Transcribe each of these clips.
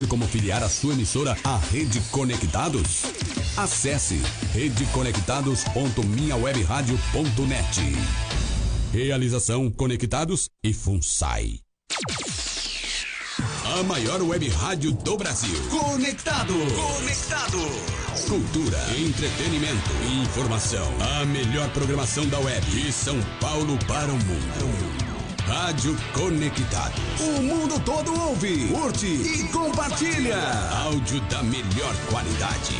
Como filiar a sua emissora à Rede Conectados? Acesse redeconectados.minhawebradio.net. Realização Conectados e FUNSAI. A maior web rádio do Brasil. Conectado. Cultura, entretenimento e informação. A melhor programação da web de São Paulo para o mundo. Rádio Conectados. O mundo todo ouve, curte e compartilha. Áudio da melhor qualidade.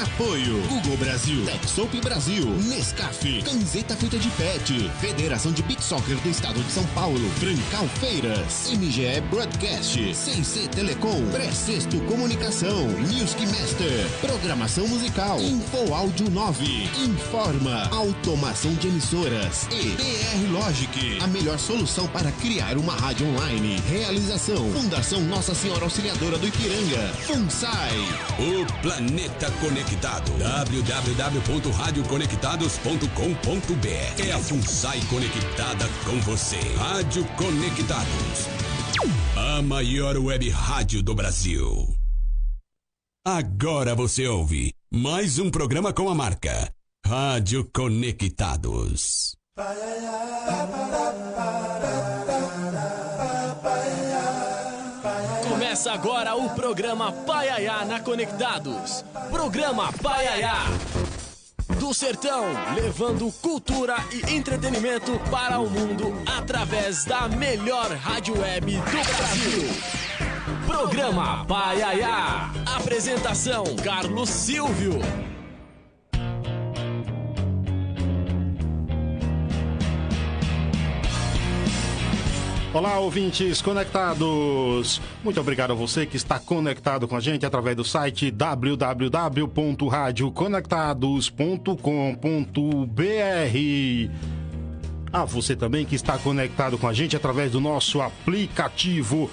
Apoio Google Brasil, TechSoup Brasil, Nescafé, Camiseta Feita de Pet, Federação de Beach Soccer do Estado de São Paulo, Francal Feiras, MGE Broadcast, CC Telecom, Pré-Sexto Comunicação, Music Master, Programação Musical, Info Áudio 9, Informa, Automação de Emissoras e PR Logic, a melhor solução para criar uma rádio online. Realização, Fundação Nossa Senhora Auxiliadora do Ipiranga, FUNSAI. O Planeta Conectado. www.radioconectados.com.br. É a FUNSAI conectada com você. Rádio Conectados. A maior web rádio do Brasil. Agora você ouve mais um programa com a marca Rádio Conectados. Começa agora o programa Paiaiá na Conectados. Programa Paiaiá. Do sertão, levando cultura e entretenimento para o mundo através da melhor rádio web do Brasil. Programa Paiaiá. Apresentação: Carlos Silvio. Olá, ouvintes conectados. Muito obrigado a você que está conectado com a gente através do site www.radioconectados.com.br. A você também que está conectado com a gente através do nosso aplicativo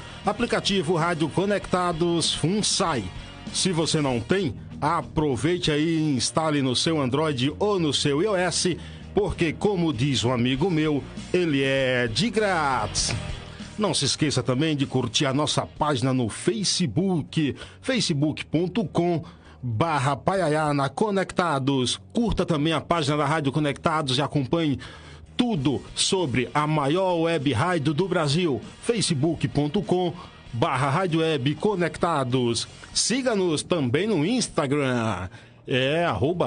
Rádio Conectados FUNSAI. Se você não tem, aproveite aí e instale no seu Android ou no seu iOS, porque, como diz um amigo meu, ele é de grátis. Não se esqueça também de curtir a nossa página no Facebook, facebook.com/Paiaiá na Conectados. Curta também a página da Rádio Conectados e acompanhe tudo sobre a maior web rádio do Brasil, facebook.com/Rádio Web Conectados. Siga-nos também no Instagram.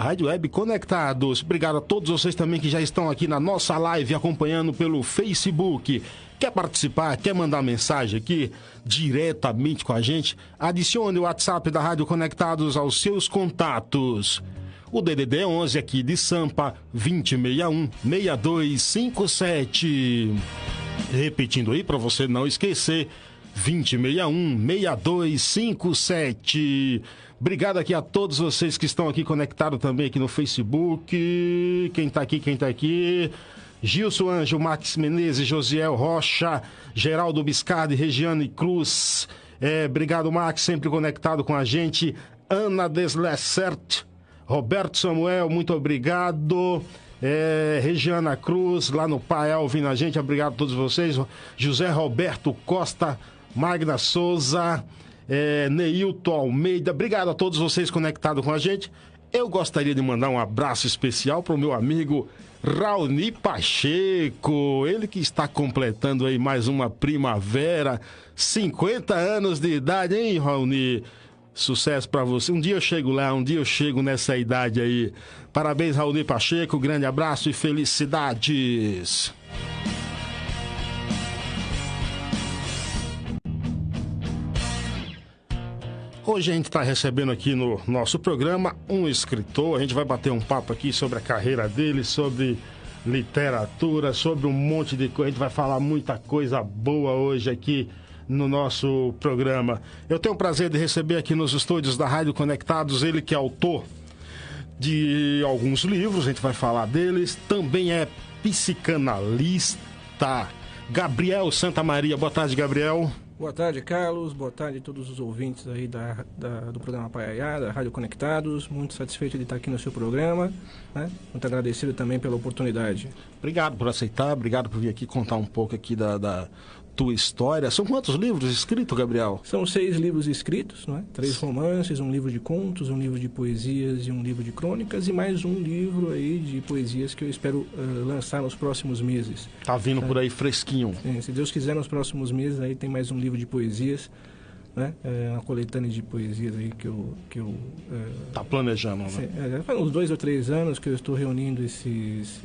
@Rádio Web Conectados. Obrigado a todos vocês também que já estão aqui na nossa live acompanhando pelo Facebook. Quer participar, quer mandar mensagem aqui diretamente com a gente? Adicione o WhatsApp da Rádio Conectados aos seus contatos. O DDD 11 aqui de Sampa, 2061-6257. Repetindo aí para você não esquecer, 2061-6257. Obrigado aqui a todos vocês que estão aqui conectados também aqui no Facebook. Quem tá aqui? Gilson Anjo, Max Menezes, Josiel Rocha, Geraldo Biscardi, Regiane Cruz. Obrigado, Max, sempre conectado com a gente. Ana Deslacert, Roberto Samuel, muito obrigado. Regiana Cruz, lá no Paiaiá, ouvindo a gente. Obrigado a todos vocês. José Roberto Costa, Magna Souza, Neilton Almeida, obrigado a todos vocês conectados com a gente. Eu gostaria de mandar um abraço especial para o meu amigo Raoni Pacheco, ele que está completando aí mais uma primavera, 50 anos de idade, hein, Raoni? Sucesso para você. Um dia eu chego lá, um dia eu chego nessa idade aí. Parabéns, Raoni Pacheco, grande abraço e felicidades. Hoje a gente está recebendo aqui no nosso programa um escritor. A gente vai bater um papo aqui sobre a carreira dele, sobre literatura, sobre um monte de coisa. A gente vai falar muita coisa boa hoje aqui no nosso programa. Eu tenho o prazer de receber aqui nos estúdios da Rádio Conectados ele que é autor de alguns livros, a gente vai falar deles. Também é psicanalista. Gabriel Santamaria. Boa tarde, Gabriel. Boa tarde, Carlos. Boa tarde a todos os ouvintes aí do programa Paiaiá, da Rádio Conectados. Muito satisfeito de estar aqui no seu programa, né? Muito agradecido também pela oportunidade. Obrigado por aceitar, obrigado por vir aqui contar um pouco aqui tua história. São quantos livros escritos, Gabriel? São 6 livros escritos, não é? 3 romances, um livro de contos, um livro de poesias e um livro de crônicas, e mais um livro aí de poesias que eu espero lançar nos próximos meses. Tá vindo por aí fresquinho. Se Deus quiser, nos próximos meses aí tem mais um livro de poesias, né? Uma coletânea de poesias aí que eu tá planejando, né? Faz uns 2 ou 3 anos que eu estou reunindo esses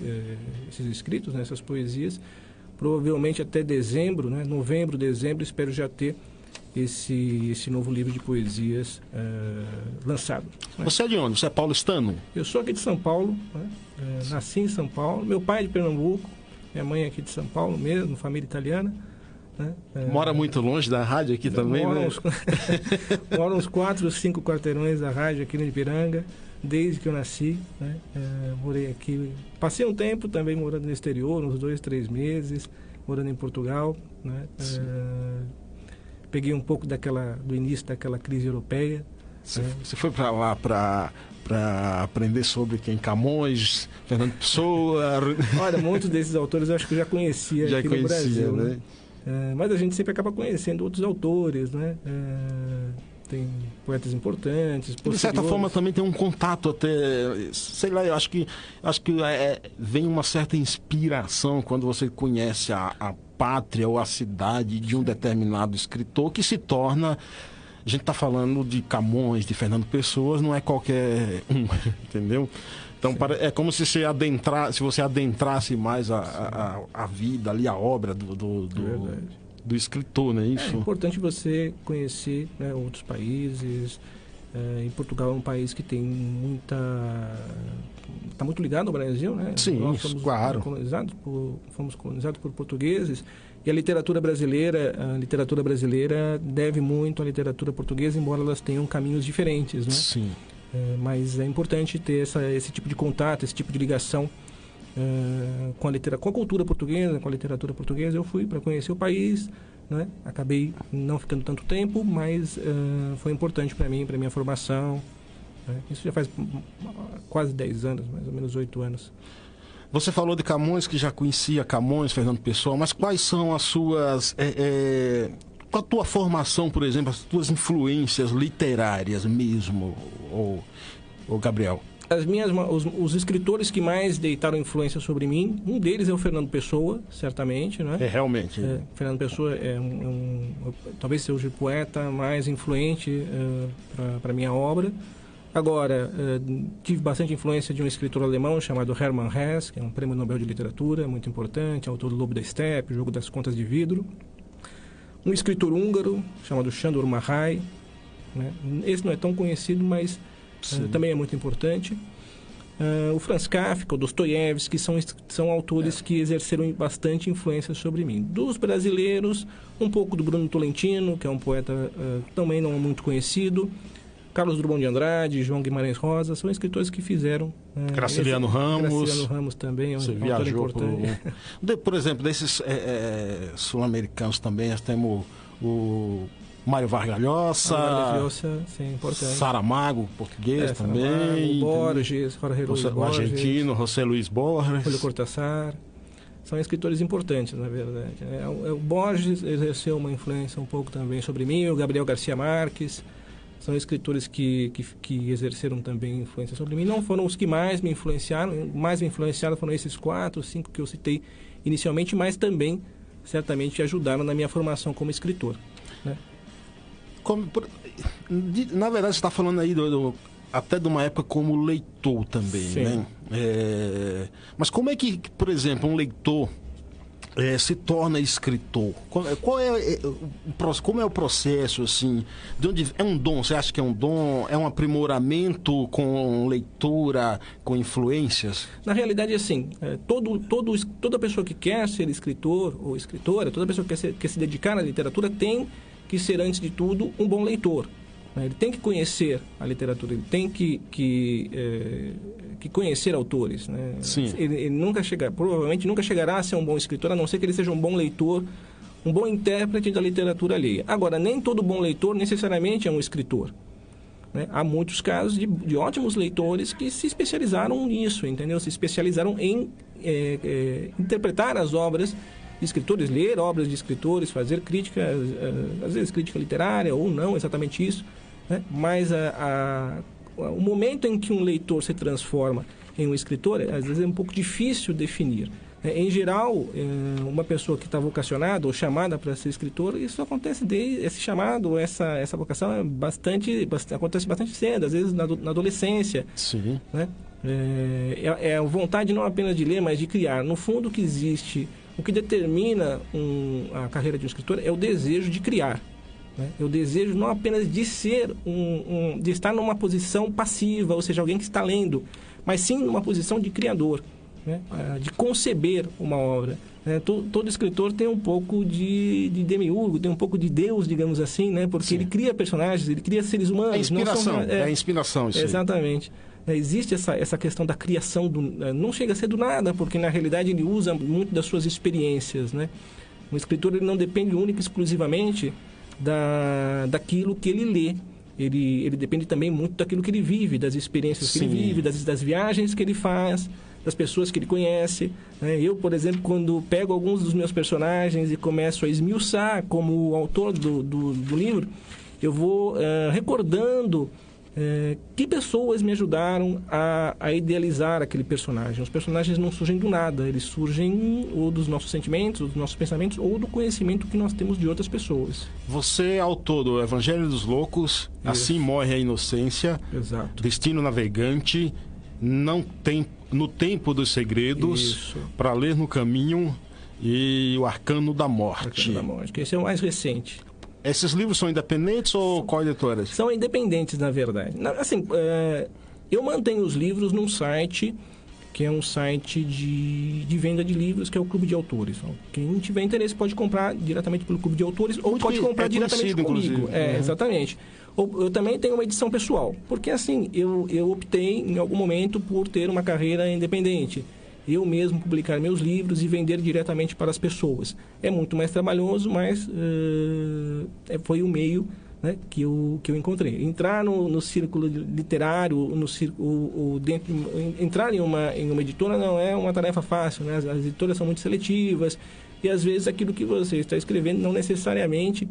escritos, né? Essas poesias. Provavelmente até dezembro, né? Novembro, dezembro, espero já ter esse novo livro de poesias lançado. Né? Você é de onde? Você é paulistano? Eu sou aqui de São Paulo, né? Nasci em São Paulo. Meu pai é de Pernambuco, minha mãe é aqui de São Paulo mesmo, família italiana. Né? Mora muito longe da rádio aqui também, né? Mora uns 4 ou 5 quarteirões da rádio aqui no Ipiranga, desde que eu nasci, né? Morei aqui, passei um tempo também morando no exterior, uns 2, 3 meses, morando em Portugal, né? Peguei um pouco do início daquela crise europeia. Você foi para lá para aprender sobre quem? Camões, Fernando Pessoa? Olha, muitos desses autores eu acho que eu já conhecia aqui no Brasil, né? Mas a gente sempre acaba conhecendo outros autores, né? Tem poetas importantes. De certa forma também tem um contato até, sei lá, eu acho que vem uma certa inspiração quando você conhece a pátria ou a cidade de um determinado escritor que se torna... A gente está falando de Camões, de Fernando Pessoa, não é qualquer um, entendeu? Então é como se você adentrasse mais a vida ali, a obra do escritor, não é isso? É importante você conhecer, né, outros países. Em Portugal é um país que tem está muito ligado ao Brasil, né? Sim, nós fomos claro. Fomos colonizados por portugueses, e a literatura brasileira deve muito à literatura portuguesa, embora elas tenham caminhos diferentes, né? Sim. Mas é importante ter esse tipo de contato, esse tipo de ligação com a cultura portuguesa, com a literatura portuguesa. Eu fui para conhecer o país, né? Acabei não ficando tanto tempo, mas foi importante para mim, para minha formação. Né? Isso já faz quase 10 anos, mais ou menos 8 anos. Você falou de Camões, que já conhecia Camões, Fernando Pessoa, mas quais são as suas... com a tua formação, por exemplo, as tuas influências literárias mesmo, ou Gabriel? Os escritores que mais deitaram influência sobre mim, um deles é o Fernando Pessoa, certamente, né? Realmente. Fernando Pessoa talvez seja o poeta mais influente para a minha obra. Agora, tive bastante influência de um escritor alemão chamado Hermann Hesse, que é um prêmio Nobel de Literatura, muito importante, autor do Lobo da Estepe, O Jogo das Contas de Vidro. Um escritor húngaro chamado Sándor Márai, né? Esse não é tão conhecido, mas também é muito importante. O Franz Kafka, o Dostoiévski, são autores que exerceram bastante influência sobre mim. Dos brasileiros, um pouco do Bruno Tolentino, que é um poeta também não muito conhecido. Carlos Drummond de Andrade, João Guimarães Rosa, são escritores que fizeram... Graciliano Ramos também é um autor importante. Por exemplo, desses sul-americanos também, nós temos o Mário Vargas Llosa, sim, importante. Saramago, português também. Saramago, Borges, o argentino, José Luis Borges. Julio Cortázar. São escritores importantes, na verdade. O Borges exerceu uma influência um pouco também sobre mim, o Gabriel Garcia Marques. São escritores que exerceram também influência sobre mim. Não foram os que mais me influenciaram foram esses 4, 5 que eu citei inicialmente, mas também, certamente, ajudaram na minha formação como escritor. Né? Na verdade, você está falando aí até de uma época como leitor também, sim, né? Mas como é que, por exemplo, um leitor se torna escritor? Como é o processo, assim? De onde é um dom? Você acha que é um dom? É um aprimoramento com leitura, com influências? Na realidade, assim, toda pessoa que quer ser escritor ou escritora, toda pessoa que quer se dedicar à literatura tem que ser, antes de tudo, um bom leitor. Ele tem que conhecer a literatura, ele tem que conhecer autores. Né? Sim. Ele provavelmente nunca chegará a ser um bom escritor, a não ser que ele seja um bom leitor, um bom intérprete da literatura alheia. Agora, nem todo bom leitor necessariamente é um escritor. Né? Há muitos casos de ótimos leitores que se especializaram nisso, entendeu? Se especializaram em interpretar as obras escritores, ler obras de escritores, fazer crítica, às vezes crítica literária ou não exatamente isso, né? Mas o momento em que um leitor se transforma em um escritor, às vezes é um pouco difícil definir. Em geral, uma pessoa que está vocacionada ou chamada para ser escritor, isso acontece esse chamado, essa vocação acontece bastante cedo, às vezes na adolescência. Sim. Né? É a vontade não apenas de ler, mas de criar. No fundo, o que existe, o que determina a carreira de um escritor é o desejo de criar. Né? É o desejo não apenas de ser de estar numa posição passiva, ou seja, alguém que está lendo, mas sim numa posição de criador. Né? De conceber uma obra. Né? Todo escritor tem um pouco de demiurgo, tem um pouco de Deus, digamos assim, né? Porque ele cria personagens, ele cria seres humanos. É inspiração, é inspiração isso. Exatamente. Existe essa questão da criação, não chega a ser do nada, porque na realidade ele usa muito das suas experiências. Né? Um escritor ele não depende única e exclusivamente daquilo que ele lê. Ele depende também muito daquilo que ele vive, das experiências que ele vive, das viagens que ele faz, das pessoas que ele conhece. Né? Eu, por exemplo, quando pego alguns dos meus personagens e começo a esmiuçar como autor do livro, eu vou recordando que pessoas me ajudaram a idealizar aquele personagem. Os personagens não surgem do nada, eles surgem ou dos nossos sentimentos, ou dos nossos pensamentos, ou do conhecimento que nós temos de outras pessoas. Você é autor do Evangelho dos Loucos, Isso. Assim Morre a Inocência, Exato. Destino Navegante, Não Tem No Tempo dos Segredos, Para Ler no Caminho e O Arcano da Morte. Arcano da Morte, que esse é o mais recente. Esses livros são independentes ou qual editoras? São independentes, na verdade. Assim, eu mantenho os livros num site, que é um site de venda de livros, que é o Clube de Autores. Quem tiver interesse pode comprar diretamente pelo Clube de Autores ou pode comprar diretamente comigo. Exatamente. Eu também tenho uma edição pessoal, porque assim, eu optei em algum momento por ter uma carreira independente. Eu mesmo publicar meus livros e vender diretamente para as pessoas. É muito mais trabalhoso, mas foi o meio, né, que eu encontrei. Entrar no círculo literário, entrar em uma editora não é uma tarefa fácil. Né? As editoras são muito seletivas e, às vezes, aquilo que você está escrevendo não necessariamente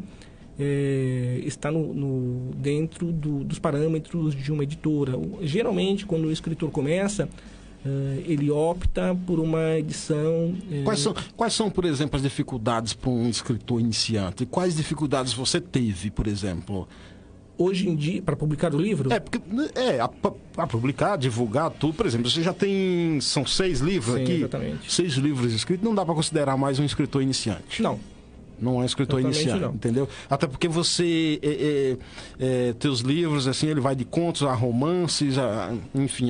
está dentro dos parâmetros de uma editora. Geralmente, quando o escritor começa, ele opta por uma edição... Quais são, por exemplo, as dificuldades para um escritor iniciante? Quais dificuldades você teve, por exemplo? Hoje em dia, para publicar o livro? Para publicar, divulgar tudo. Por exemplo, você já tem... São 6 livros. Sim, aqui? Exatamente. 6 livros escritos. Não dá para considerar mais um escritor iniciante. Não é escritor iniciante, entendeu? Até porque você... teus livros, assim, ele vai de contos a romances, enfim,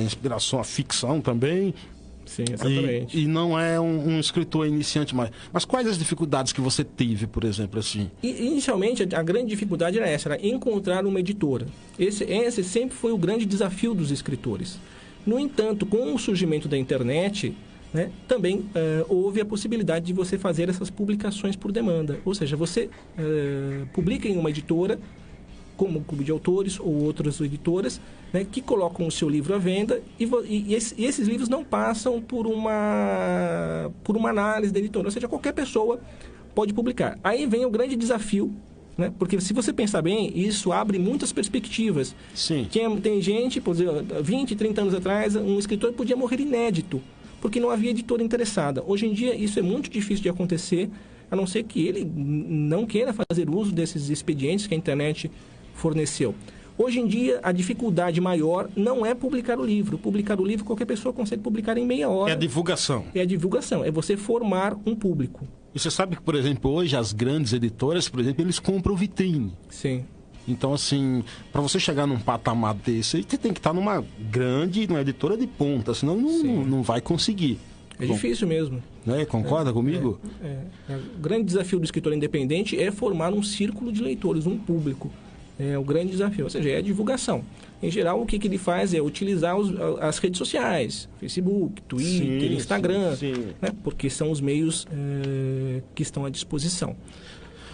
inspiração, a ficção também. Sim, exatamente. E não é um escritor iniciante mais. Mas quais as dificuldades que você teve, por exemplo, assim? Inicialmente, a grande dificuldade era essa, era encontrar uma editora. Esse sempre foi o grande desafio dos escritores. No entanto, com o surgimento da internet... Né? Também houve a possibilidade de você fazer essas publicações por demanda. Ou seja, você publica em uma editora, como o Clube de Autores ou outras editoras, né, que colocam o seu livro à venda e esses livros não passam por uma análise da editora. Ou seja, qualquer pessoa pode publicar. Aí vem o grande desafio, né? Porque se você pensar bem, isso abre muitas perspectivas. Sim. Tem gente, por exemplo, 20, 30 anos atrás, um escritor podia morrer inédito, porque não havia editora interessada. Hoje em dia, isso é muito difícil de acontecer, a não ser que ele não queira fazer uso desses expedientes que a internet forneceu. Hoje em dia, a dificuldade maior não é publicar o livro. Publicar o livro, qualquer pessoa consegue publicar em meia hora. É a divulgação. É a divulgação, é você formar um público. E você sabe que, por exemplo, hoje as grandes editoras, por exemplo, eles compram vitrine. Sim. Então, assim, para você chegar num patamar desse, você tem que estar numa editora de ponta, senão não vai conseguir. É difícil mesmo. Né? Concorda comigo? O grande desafio do escritor independente é formar um círculo de leitores, um público. É o grande desafio, ou seja, é a divulgação. Em geral, o que ele faz é utilizar as redes sociais, Facebook, Twitter, Instagram, né? Porque são os meios que estão à disposição.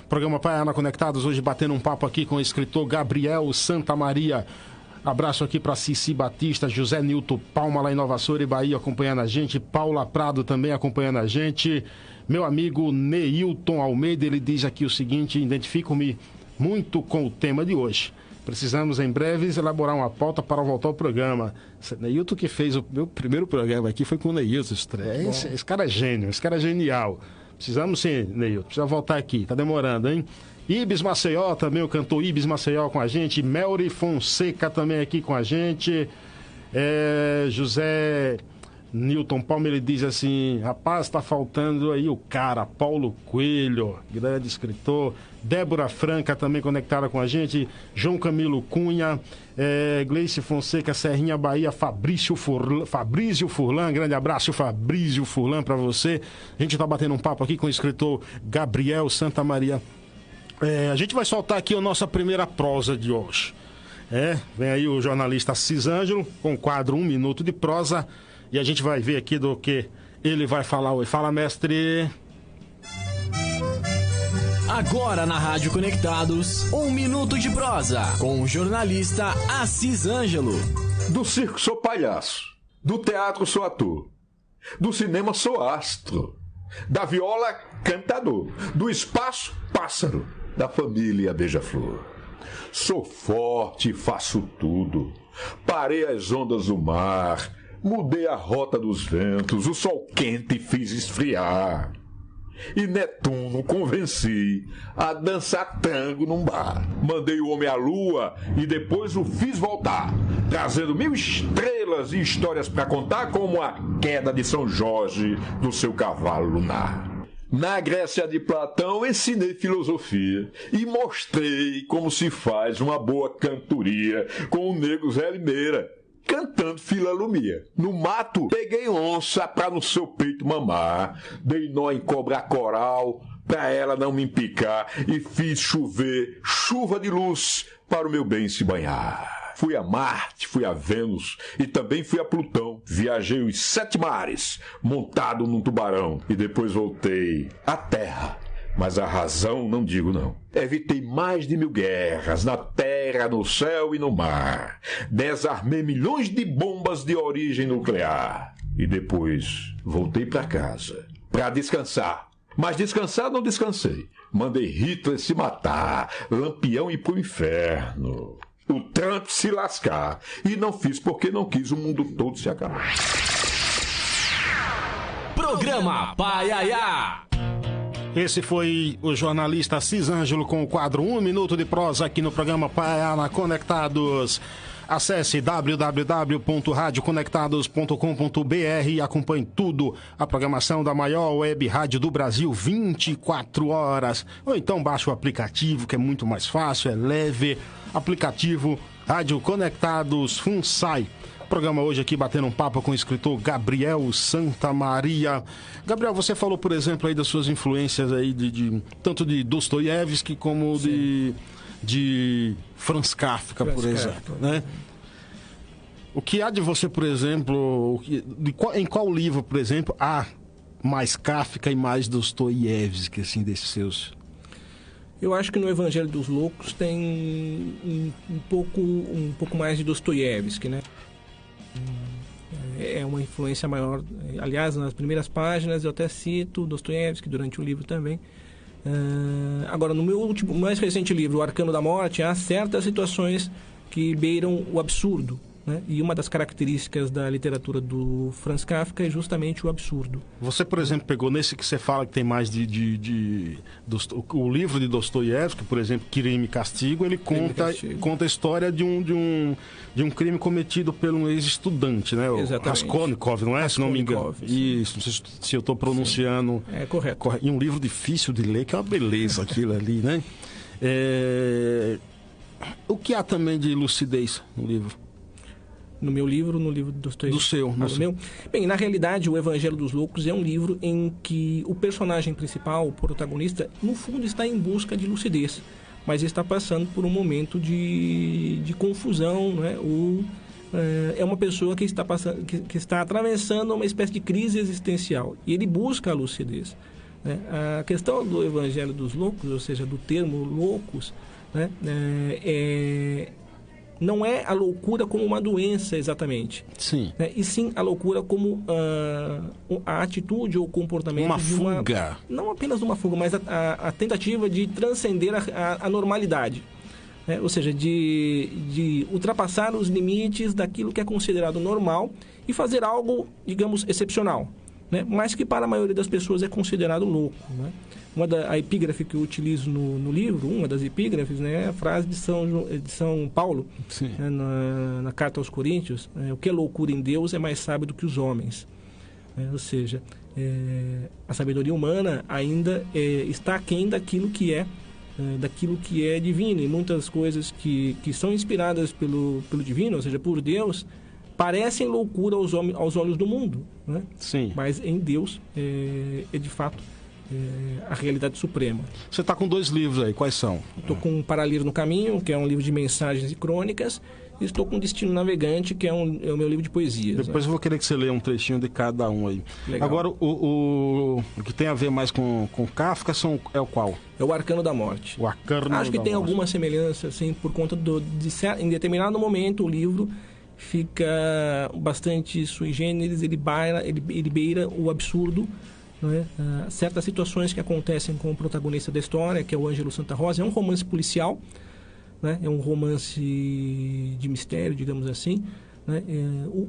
Programa Paiana Conectados, hoje batendo um papo aqui com o escritor Gabriel Santamaria. Abraço aqui para Cici Batista, José Nilton Palma lá em Nova Soura e Bahia acompanhando a gente, Paula Prado também acompanhando a gente, meu amigo Neilton Almeida, ele diz aqui o seguinte: identifico-me muito com o tema de hoje. Precisamos em breve elaborar uma pauta para voltar ao programa. Neilton que fez o meu primeiro programa aqui foi com o Neilton. Esse cara é gênio, esse cara é genial. Precisamos sim, Neilton, precisa voltar aqui, tá demorando, hein? Ibis Maceió também, o cantor Ibis Maceió com a gente, Melry Fonseca também aqui com a gente, José Nilton Palma, ele diz assim: rapaz, tá faltando aí o cara, Paulo Coelho, grande escritor. Débora Franca também conectada com a gente, João Camilo Cunha, Gleice Fonseca, Serrinha Bahia, Fabrício Furlan, grande abraço, Fabrício Furlan, para você. A gente tá batendo um papo aqui com o escritor Gabriel Santa Maria. A gente vai soltar aqui a nossa primeira prosa de hoje. Vem aí o jornalista Cisângelo com o quadro 1 minuto de prosa e a gente vai ver aqui do que ele vai falar hoje. Fala, mestre! Agora na Rádio Conectados, 1 minuto de prosa com o jornalista Assis Ângelo. Do circo sou palhaço, do teatro sou ator, do cinema sou astro, da viola cantador, do espaço pássaro, da família beija-flor. Sou forte e faço tudo, parei as ondas do mar, mudei a rota dos ventos, o sol quente fiz esfriar. E Netuno convenci a dançar tango num bar. Mandei o homem à lua e depois o fiz voltar, trazendo 1000 estrelas e histórias para contar, como a queda de São Jorge do seu cavalo lunar. Na Grécia de Platão ensinei filosofia e mostrei como se faz uma boa cantoria com o negro Zé Limeira, cantando Filalumia. No mato, peguei onça pra no seu peito mamar, dei nó em cobra coral pra ela não me impicar e fiz chover chuva de luz para o meu bem se banhar. Fui a Marte, fui a Vênus e também fui a Plutão. Viajei os 7 mares, montado num tubarão, e depois voltei à Terra. Mas a razão não digo não. Evitei mais de 1000 guerras, na terra, no céu e no mar. Desarmei milhões de bombas de origem nuclear. E depois voltei para casa, para descansar. Mas descansar não descansei. Mandei Hitler se matar, Lampião ir pro inferno, o Trump se lascar. E não fiz porque não quis o mundo todo se acabar. Programa Paiaiá. Esse foi o jornalista Cisângelo com o quadro 1 minuto de prosa aqui no programa Paiaiá na Conectados. Acesse www.radioconectados.com.br e acompanhe tudo, a programação da maior web rádio do Brasil, 24 horas. Ou então baixe o aplicativo, que é muito mais fácil, é leve. Aplicativo Rádio Conectados FUNSAI. Programa hoje aqui batendo um papo com o escritor Gabriel Santa Maria. Gabriel, você falou, por exemplo, aí das suas influências aí tanto de Dostoiévski como de Franz Kafka, por exemplo, né? O que há de você, por exemplo, em qual livro, por exemplo, há mais Kafka e mais Dostoiévski, assim, desses seus? Eu acho que no Evangelho dos Loucos tem um pouco mais de Dostoiévski, né? É uma influência maior. Aliás, nas primeiras páginas eu até cito Dostoiévski durante o livro também. Agora, no meu mais recente livro, O Arcano da Morte, há certas situações que beiram o absurdo, né? E uma das características da literatura do Franz Kafka é justamente o absurdo. Você, por exemplo, pegou nesse que você fala que tem mais o livro de Dostoiévski, por exemplo, Crime e Castigo, ele conta a história de um crime cometido por um ex-estudante, né? Exatamente. Raskolnikov, não é? Se não me engano. Isso, não sei se eu estou pronunciando. Sim. É correto. E um livro difícil de ler, que é uma beleza aquilo ali, né? O que há também de lucidez no livro? No meu livro, no livro de Dostoiévski? Do seu. No meu? Bem, na realidade, o Evangelho dos Loucos é um livro em que o personagem principal, o protagonista, no fundo está em busca de lucidez, mas está passando por um momento de confusão, né? É uma pessoa que está atravessando uma espécie de crise existencial e ele busca a lucidez, né? A questão do Evangelho dos Loucos, ou seja, do termo loucos, né? não é a loucura como uma doença exatamente. Sim. Né? E sim a loucura como a atitude ou comportamento Uma de fuga. não apenas uma fuga, mas a tentativa de transcender a normalidade. Né? Ou seja, de ultrapassar os limites daquilo que é considerado normal e fazer algo, digamos, excepcional. Né? Mas que para a maioria das pessoas é considerado louco. Né? A epígrafe que eu utilizo no livro, uma das epígrafes, né, é a frase de São Paulo, né, na Carta aos Coríntios: o que é loucura em Deus é mais sábio do que os homens. Ou seja, a sabedoria humana ainda está aquém daquilo que é divino, e muitas coisas que são inspiradas pelo divino, ou seja, por Deus, parecem loucura aos olhos do mundo, né? Sim. Mas em Deus é de fato a realidade suprema. Você está com 2 livros aí, quais são? Estou com Paraliro no Caminho, que é um livro de mensagens e crônicas, e estou com Destino Navegante, que é o meu livro de poesias. Depois eu vou querer que você leia um trechinho de cada um aí. Legal. Agora, o que tem a ver mais com Kafka é o qual? É o Arcano da Morte. O Arcano Acho que da tem Morte. alguma semelhança, assim, por conta em determinado momento o livro fica bastante sui generis, ele beira o absurdo, né? Certas situações que acontecem com o protagonista da história, que é o Ângelo Santa Rosa. É um romance policial, né? É um romance de mistério, digamos assim, né?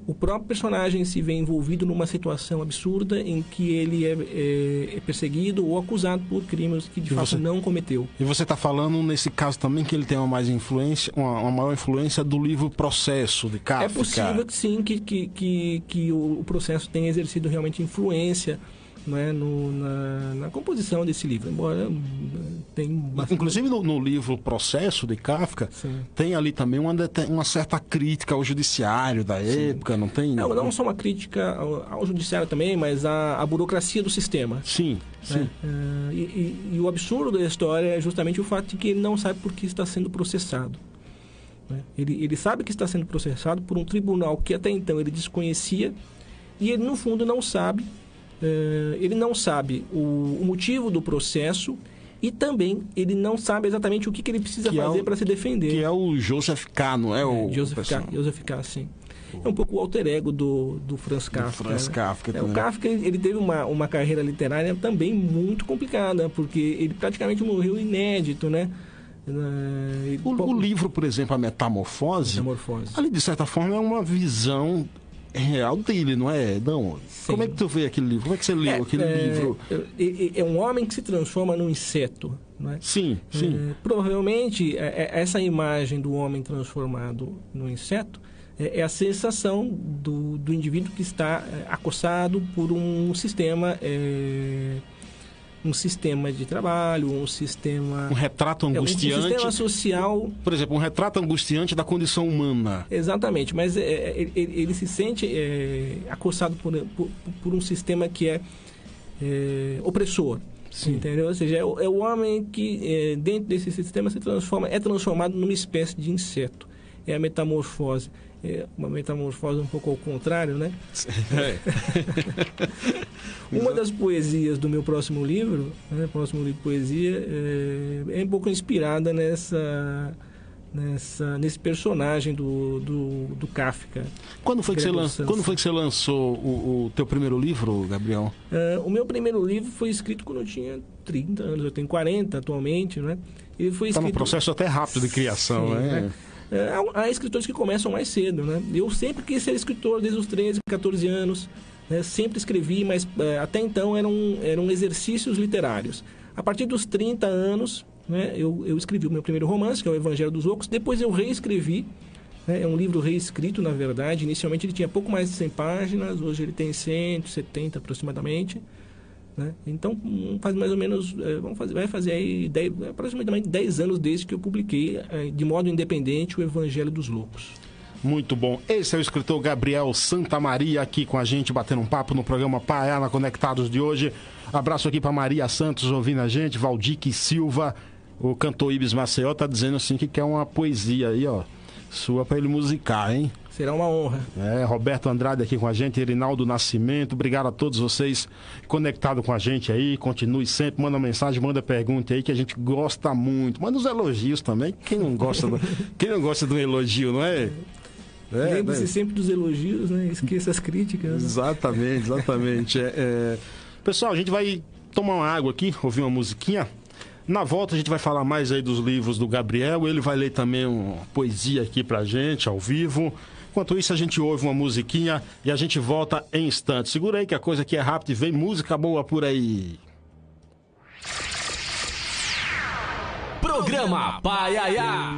O próprio personagem se vê envolvido numa situação absurda em que ele é perseguido ou acusado por crimes que de fato não cometeu. E você está falando nesse caso também que ele tem uma maior influência do livro Processo de Kafka. É possível que sim, que o Processo tenha exercido realmente influência, né, na composição desse livro, embora tem bastante... Inclusive no livro Processo de Kafka, Sim. tem ali também uma certa crítica ao judiciário da época, não tem? Não só uma crítica ao judiciário também, mas à burocracia do sistema. Sim, sim. Né? E o absurdo da história é justamente o fato de que ele não sabe por que está sendo processado. Né? Ele sabe que está sendo processado por um tribunal que até então ele desconhecia, e ele no fundo não sabe. Ele não sabe o motivo do processo, e também ele não sabe exatamente o que ele precisa fazer para se defender. Que é o Joseph K., não é? Joseph K., sim. É um pouco o alter ego do Franz Kafka. O Kafka, ele teve uma carreira literária também muito complicada, porque ele praticamente morreu inédito, né? O livro, por exemplo, A Metamorfose, ali de certa forma é uma visão real dele, não é? Não. Sim. Como é que tu vê aquele livro? Como é que você leu aquele livro? É um homem que se transforma num inseto, não é? Sim, sim. Provavelmente, essa imagem do homem transformado num inseto é a sensação do indivíduo que está acossado por um sistema de trabalho, um retrato angustiante. Um sistema social. Por exemplo, um retrato angustiante da condição humana. Exatamente, mas ele se sente acossado por um sistema que é opressor. Sim. Entendeu? Ou seja, é o homem que dentro desse sistema é transformado numa espécie de inseto. É a metamorfose. Uma metamorfose um pouco ao contrário, né? Uma das poesias do meu próximo livro, né, próximo livro de poesia, é um pouco inspirada nesse personagem do Kafka. Quando foi que você lançou o teu primeiro livro, Gabriel? O meu primeiro livro foi escrito quando eu tinha 30 anos, eu tenho 40 atualmente, né? Ele foi escrito... Tá num processo até rápido de criação, sim, né? Há escritores que começam mais cedo, né? Eu sempre quis ser escritor desde os 13, 14 anos, né? Sempre escrevi, mas até então eram exercícios literários. A partir dos 30 anos, né, eu escrevi o meu primeiro romance, que é o Evangelho dos Loucos. Depois eu reescrevi, né? É um livro reescrito, na verdade. Inicialmente ele tinha pouco mais de 100 páginas, hoje ele tem 170 aproximadamente. Né? Então, faz mais ou menos, vai fazer aí aproximadamente 10 anos desde que eu publiquei, de modo independente, o Evangelho dos Loucos. Muito bom. Esse é o escritor Gabriel Santamaria aqui com a gente, batendo um papo no programa Paiana Conectados de hoje. Abraço aqui para Maria Santos ouvindo a gente, Valdique Silva, o cantor Ibis Maceió tá dizendo assim que quer uma poesia aí, ó. Sua pra ele musicar, hein? Será uma honra. Roberto Andrade aqui com a gente, Erinaldo Nascimento, obrigado a todos vocês conectados com a gente aí, continue sempre, manda mensagem, manda pergunta aí que a gente gosta muito, manda os elogios também, quem não gosta do elogio, não é? Lembre-se sempre dos elogios, né? Esqueça as críticas. Exatamente. Pessoal, a gente vai tomar uma água aqui, ouvir uma musiquinha. Na volta a gente vai falar mais aí dos livros do Gabriel, ele vai ler também uma poesia aqui pra gente, ao vivo. Enquanto isso, a gente ouve uma musiquinha e a gente volta em instantes. Segura aí que a coisa aqui é rápida e vem música boa por aí. Programa Paiaiá.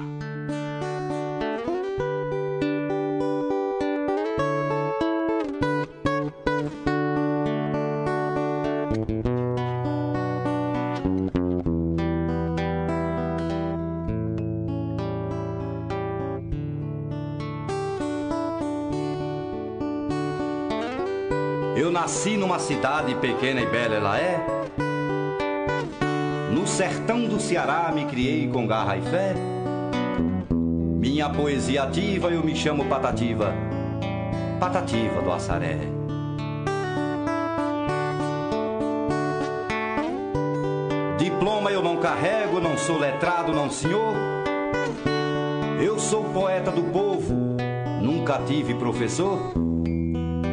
Eu nasci numa cidade pequena e bela ela é. No sertão do Ceará me criei com garra e fé. Minha poesia ativa eu me chamo Patativa, Patativa do Assaré. Diploma eu não carrego, não sou letrado, não senhor. Eu sou poeta do povo, nunca tive professor.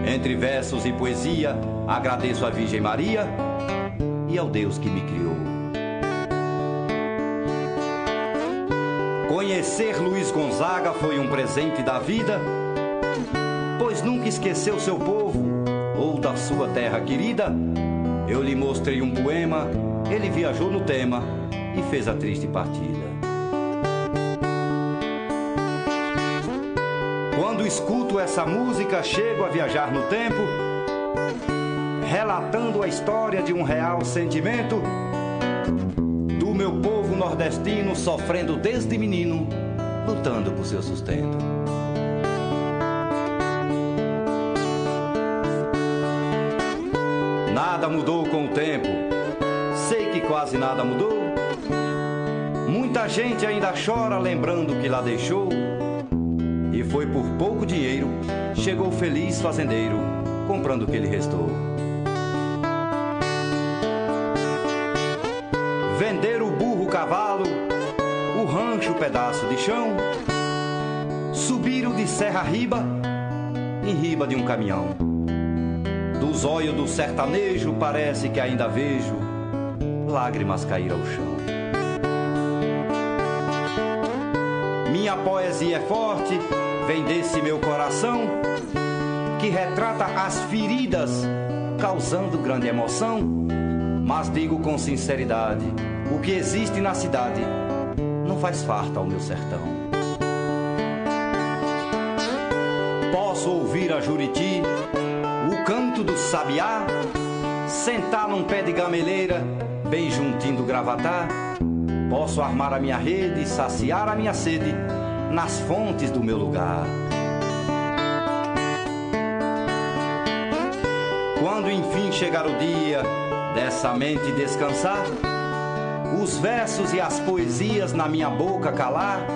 Entre versos e poesia, agradeço a Virgem Maria e ao Deus que me criou. Conhecer Luiz Gonzaga foi um presente da vida, pois nunca esqueceu seu povo ou da sua terra querida. Eu lhe mostrei um poema, ele viajou no tema e fez a triste partida. Quando escuto essa música, chego a viajar no tempo, relatando a história de um real sentimento do meu povo nordestino, sofrendo desde menino, lutando por seu sustento. Nada mudou com o tempo, sei que quase nada mudou. Muita gente ainda chora lembrando que lá deixou. E foi por pouco dinheiro, chegou feliz fazendeiro, comprando o que lhe restou. Vender o burro, o cavalo, o rancho, o pedaço de chão, subiram de serra riba, em riba de um caminhão. Dos olhos do sertanejo parece que ainda vejo lágrimas cair ao chão. Minha poesia é forte, vem desse meu coração, que retrata as feridas, causando grande emoção. Mas digo com sinceridade, o que existe na cidade não faz farta ao meu sertão. Posso ouvir a Juriti, o canto do sabiá, sentar num pé de gameleira, bem juntinho do Gravatá. Posso armar a minha rede e saciar a minha sede nas fontes do meu lugar. Quando enfim chegar o dia dessa mente descansar, os versos e as poesias na minha boca calar,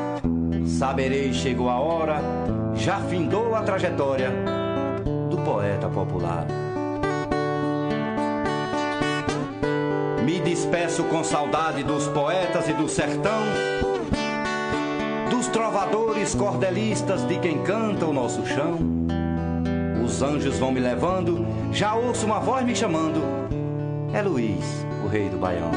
saberei chegou a hora, já findou a trajetória do poeta popular. Me despeço com saudade dos poetas e do sertão, dos trovadores cordelistas, de quem canta o nosso chão. Os anjos vão me levando, já ouço uma voz me chamando, é Luiz, o rei do Baião.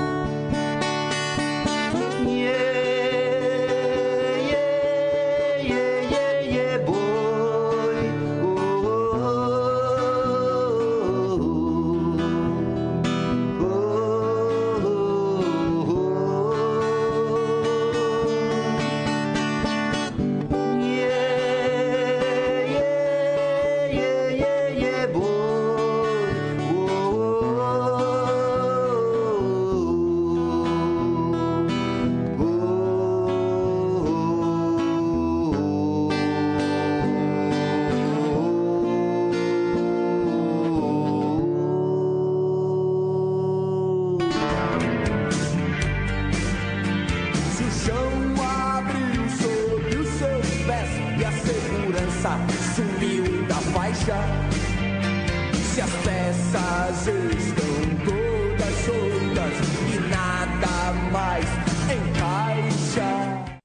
se as peças estão todas soltas e nada mais encaixa.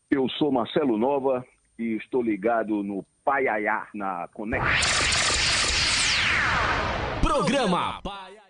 Eu sou Marcelo Nova e estou ligado no Paiaiá, na Conexão. Programa Paiaiá.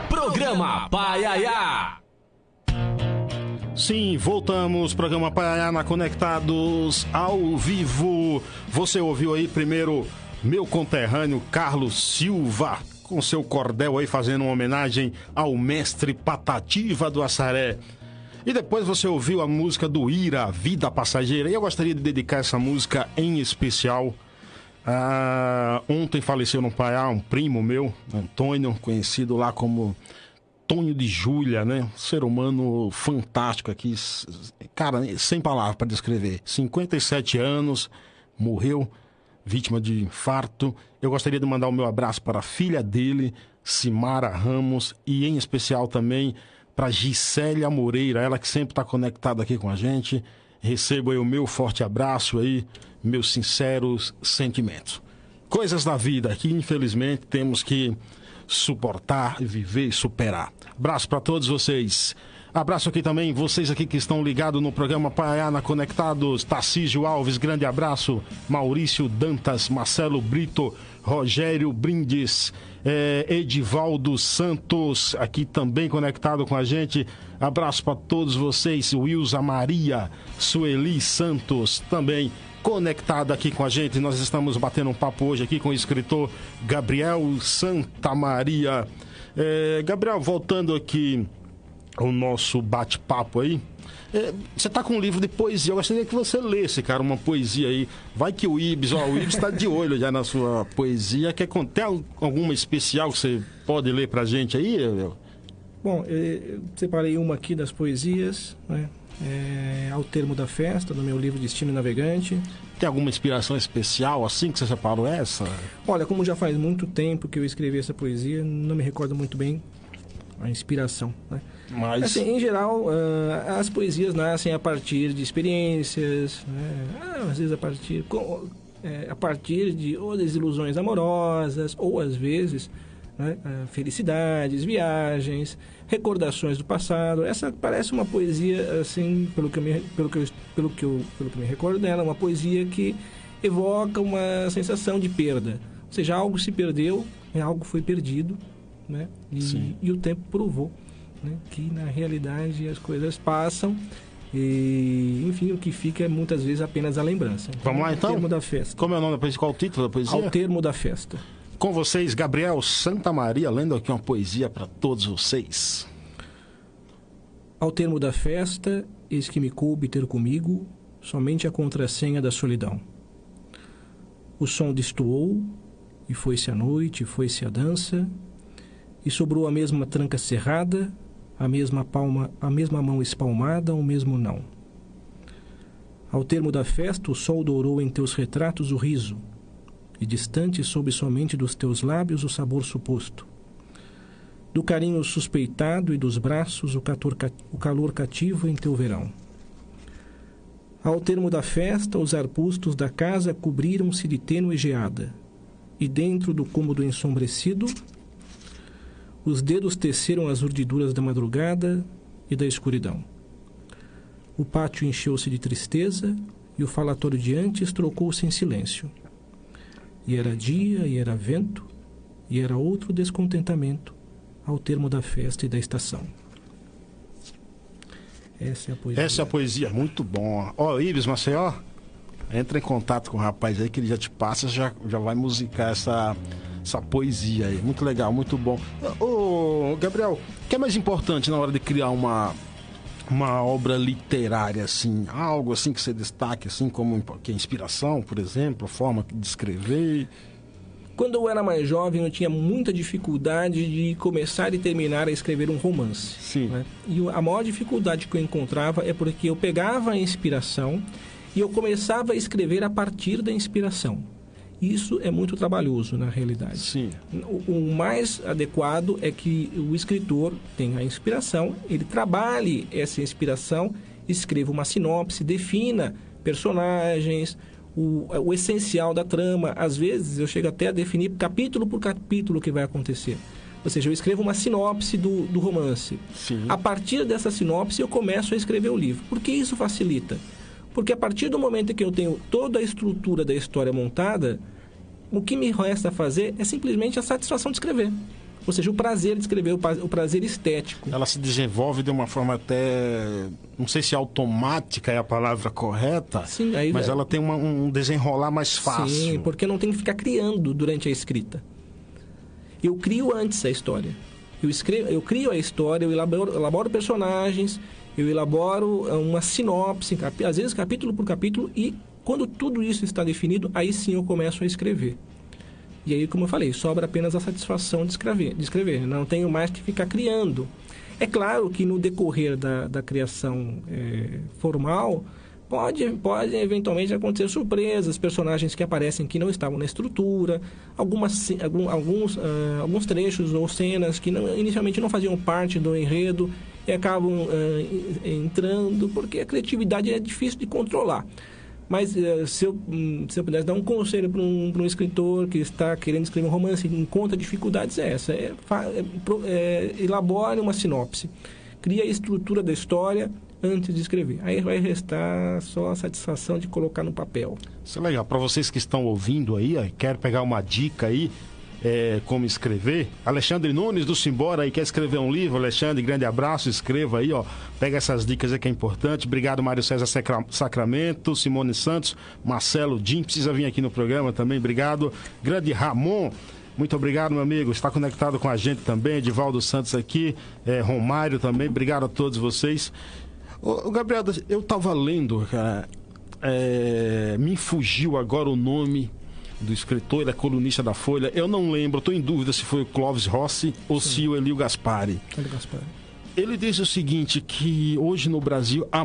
Programa Paiaiá. Sim, voltamos, programa Paiaiá na Conectados ao vivo. Você ouviu aí primeiro meu conterrâneo Carlos Silva, com seu cordel aí fazendo uma homenagem ao mestre Patativa do Assaré. E depois você ouviu a música do Ira, Vida Passageira. E eu gostaria de dedicar essa música em especial. Ontem faleceu no Paiaiá um primo meu, Antônio, conhecido lá como Tonho de Júlia, né? Um ser humano fantástico aqui, cara, sem palavras para descrever. 57 anos, morreu vítima de infarto. Eu gostaria de mandar o meu abraço para a filha dele, Simara Ramos, e em especial também para Gisélia Moreira, ela que sempre está conectada aqui com a gente. Recebo aí o meu forte abraço aí, meus sinceros sentimentos. Coisas da vida que, infelizmente, temos que suportar, viver e superar. Abraço para todos vocês. Abraço aqui também, vocês aqui que estão ligados no programa Paiaiana Conectados. Tarcísio Alves, grande abraço. Maurício Dantas, Marcelo Brito, Rogério Brindes, Edivaldo Santos, aqui também conectado com a gente. Abraço para todos vocês. Wilza Maria, Sueli Santos, também conectada aqui com a gente. Nós estamos batendo um papo hoje aqui com o escritor Gabriel Santamaria. Gabriel, voltando aqui ao nosso bate-papo aí, você tá com um livro de poesia. Eu gostaria que você lesse, cara, uma poesia aí. Vai que o Ibis tá de olho já na sua poesia. Quer contar alguma especial que você pode ler pra gente aí? Bom, eu separei uma aqui das poesias, né? Ao Termo da Festa, do meu livro Destino Navegante. Tem alguma inspiração especial assim que você separou essa? Olha, como já faz muito tempo que eu escrevi essa poesia, não me recordo muito bem a inspiração, né? Mas... assim, em geral, as poesias nascem a partir de experiências, né? Às vezes a partir de ou desilusões amorosas, ou às vezes, né, felicidades, viagens, recordações do passado. Essa parece uma poesia, assim, pelo que eu me recordo dela, uma poesia que evoca uma sensação de perda. Ou seja, algo se perdeu, algo foi perdido, né? E o tempo provou, né, que na realidade as coisas passam e, enfim, o que fica é muitas vezes apenas a lembrança. Então, vamos lá então? Ao Termo da Festa. Como é o nome da poesia? Qual o título da poesia? Ao Termo da Festa. Com vocês, Gabriel Santamaria, lendo aqui uma poesia para todos vocês. Ao termo da festa, eis que me coube ter comigo somente a contrassenha da solidão. O som destoou, e foi-se a noite, foi-se a dança, e sobrou a mesma tranca cerrada, a mesma mão espalmada, o mesmo não. Ao termo da festa, o sol dourou em teus retratos o riso, e distante soube somente dos teus lábios o sabor suposto. Do carinho suspeitado e dos braços o calor cativo em teu verão. Ao termo da festa, os arbustos da casa cobriram-se de tênue geada, e dentro do cômodo ensombrecido, os dedos teceram as urdiduras da madrugada e da escuridão. O pátio encheu-se de tristeza e o falatório de antes trocou-se em silêncio. E era dia, e era vento, e era outro descontentamento ao termo da festa e da estação. Essa é a poesia. Essa é a poesia, muito bom. Ó, Ibis Maceió, entra em contato com o rapaz aí que ele já te passa, já vai musicar essa poesia aí. Muito legal, muito bom. Ô, Gabriel, o que é mais importante na hora de criar uma obra literária, assim? Algo assim que você destaque, assim, como que é inspiração, por exemplo, a forma de escrever? Quando eu era mais jovem, eu tinha muita dificuldade de começar e terminar a escrever um romance. Sim. Né? E a maior dificuldade que eu encontrava é porque eu pegava a inspiração e eu começava a escrever a partir da inspiração. Isso é muito trabalhoso, na realidade. Sim. O mais adequado é que o escritor tenha a inspiração, ele trabalhe essa inspiração, escreva uma sinopse, defina personagens, o essencial da trama. Às vezes eu chego até a definir capítulo por capítulo o que vai acontecer. Ou seja, eu escrevo uma sinopse do romance. Sim. A partir dessa sinopse eu começo a escrever o livro. Por que isso facilita? Porque a partir do momento em que eu tenho toda a estrutura da história montada, o que me resta fazer é simplesmente a satisfação de escrever. Ou seja, o prazer de escrever, o prazer estético. Ela se desenvolve de uma forma até... Não sei se automática é a palavra correta. Sim, mas ela tem um desenrolar mais fácil. Sim, porque eu não tenho que ficar criando durante a escrita. Eu crio antes a história. Eu crio a história, eu elaboro personagens, eu elaboro uma sinopse, às vezes capítulo por capítulo, e quando tudo isso está definido, aí sim eu começo a escrever. E aí, como eu falei, sobra apenas a satisfação de escrever. Não tenho mais que ficar criando. É claro que no decorrer da criação formal, pode eventualmente acontecer surpresas, personagens que aparecem que não estavam na estrutura, alguns trechos ou cenas que inicialmente não faziam parte do enredo e acabam entrando, porque a criatividade é difícil de controlar. Mas se eu pudesse dar um conselho para um escritor que está querendo escrever um romance e encontra dificuldades, elabore uma sinopse. Crie a estrutura da história antes de escrever. Aí vai restar só a satisfação de colocar no papel. Isso é legal. Para vocês que estão ouvindo aí, quer pegar uma dica aí, como escrever, Alexandre Nunes do Simbora aí quer escrever um livro. Alexandre, grande abraço, escreva aí, ó, pega essas dicas aí que é importante. Obrigado, Mário César Sacramento, Simone Santos, Marcelo Jim, precisa vir aqui no programa também, obrigado. Grande Ramon, muito obrigado, meu amigo, está conectado com a gente também. Edivaldo Santos aqui, Romário também, obrigado a todos vocês. Ô, Gabriel, eu tava lendo, cara, me fugiu agora o nome do escritor, ele é colunista da Folha, eu não lembro, estou em dúvida se foi o Clóvis Rossi ou se o Elio Gaspari. Ele diz o seguinte, que hoje no Brasil há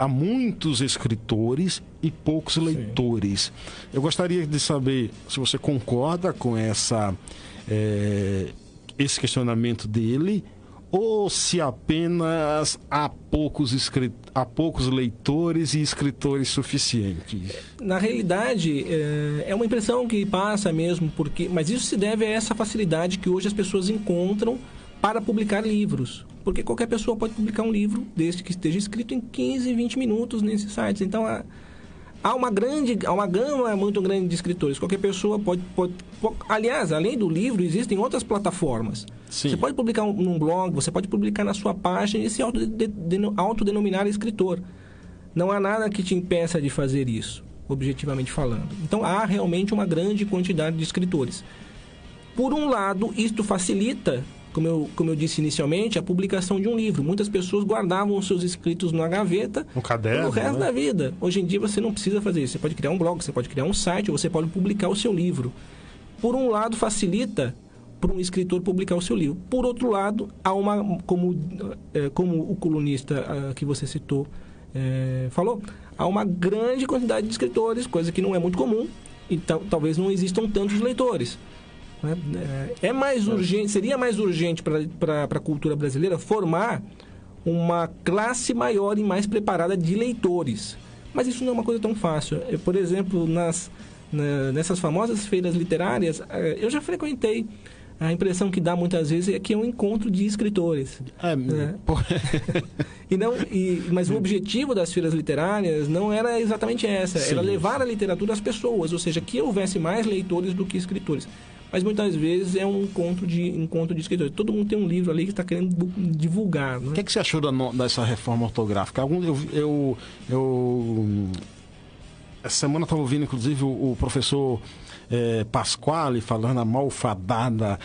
muitos escritores e poucos leitores. Eu gostaria de saber se você concorda com esse questionamento dele, ou se apenas há poucos leitores e escritores suficientes? Na realidade, é uma impressão que passa mesmo, mas isso se deve a essa facilidade que hoje as pessoas encontram para publicar livros. Porque qualquer pessoa pode publicar um livro, desde que esteja escrito em 15, 20 minutos nesses sites. Então, há uma gama muito grande de escritores. Qualquer pessoa pode... Aliás, além do livro, existem outras plataformas. Sim. Você pode publicar num blog, você pode publicar na sua página e se autodenominar escritor. Não há nada que te impeça de fazer isso, objetivamente falando. Então, há realmente uma grande quantidade de escritores. Por um lado, isto facilita, como eu disse inicialmente, a publicação de um livro. Muitas pessoas guardavam os seus escritos na gaveta no caderno, pelo resto da vida. Hoje em dia você não precisa fazer isso. Você pode criar um blog, você pode criar um site, ou você pode publicar o seu livro. Por um lado, facilita para um escritor publicar o seu livro. Por outro lado, há como o colunista que você citou falou, há uma grande quantidade de escritores, coisa que não é muito comum, então talvez não existam tantos leitores. Seria mais urgente para a cultura brasileira formar uma classe maior e mais preparada de leitores. Mas isso não é uma coisa tão fácil. Por exemplo, nessas famosas feiras literárias, eu já frequentei. A impressão que dá muitas vezes é que é um encontro de escritores. Mas o objetivo das feiras literárias não era exatamente essa. Sim. Era levar a literatura às pessoas, ou seja, que houvesse mais leitores do que escritores. Mas muitas vezes é um encontro de escritores. Todo mundo tem um livro ali que está querendo divulgar. Né? O que é que você achou dessa reforma ortográfica? Essa semana eu estava ouvindo, inclusive, o professor Pasquale falando a malfadada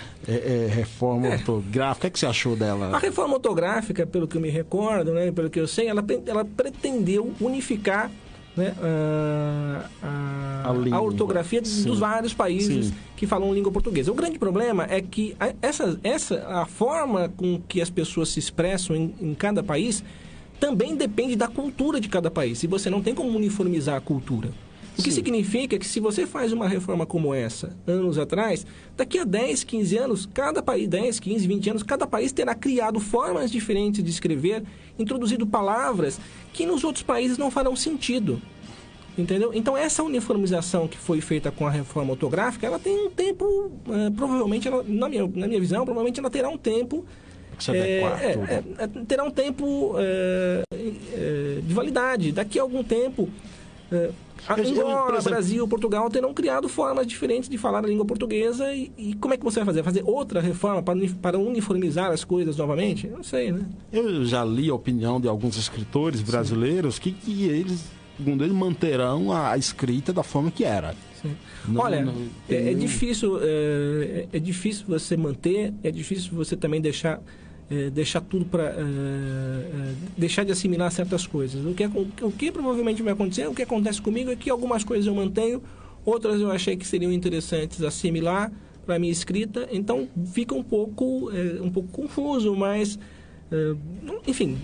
reforma ortográfica. O que é que você achou dela? A reforma ortográfica, pelo que eu me recordo, né, pelo que eu sei, ela pretendeu unificar, né, a ortografia dos vários países que falam língua portuguesa. O grande problema é que a forma com que as pessoas se expressam em cada país também depende da cultura de cada país. E você não tem como uniformizar a cultura. O que significa que se você faz uma reforma como essa, anos atrás, daqui a 10, 15 anos, cada país, 10, 15, 20 anos, cada país terá criado formas diferentes de escrever, introduzido palavras que nos outros países não farão sentido. Entendeu? Então, essa uniformização que foi feita com a reforma ortográfica, ela tem um tempo, provavelmente, na minha visão, provavelmente ela terá um tempo... terá um tempo de validade. Daqui a algum tempo... Angola, Brasil, Portugal terão criado formas diferentes de falar a língua portuguesa e como é que você vai fazer? Fazer outra reforma para uniformizar as coisas novamente? Eu não sei, né? Eu já li a opinião de alguns escritores brasileiros que eles, segundo eles, manterão a escrita da forma que era. Olha, é difícil você manter, é difícil você também deixar tudo para deixar de assimilar certas coisas. O que provavelmente vai acontecer, o que acontece comigo é que algumas coisas eu mantenho, outras eu achei que seriam interessantes assimilar para a minha escrita, então fica um pouco confuso, mas enfim,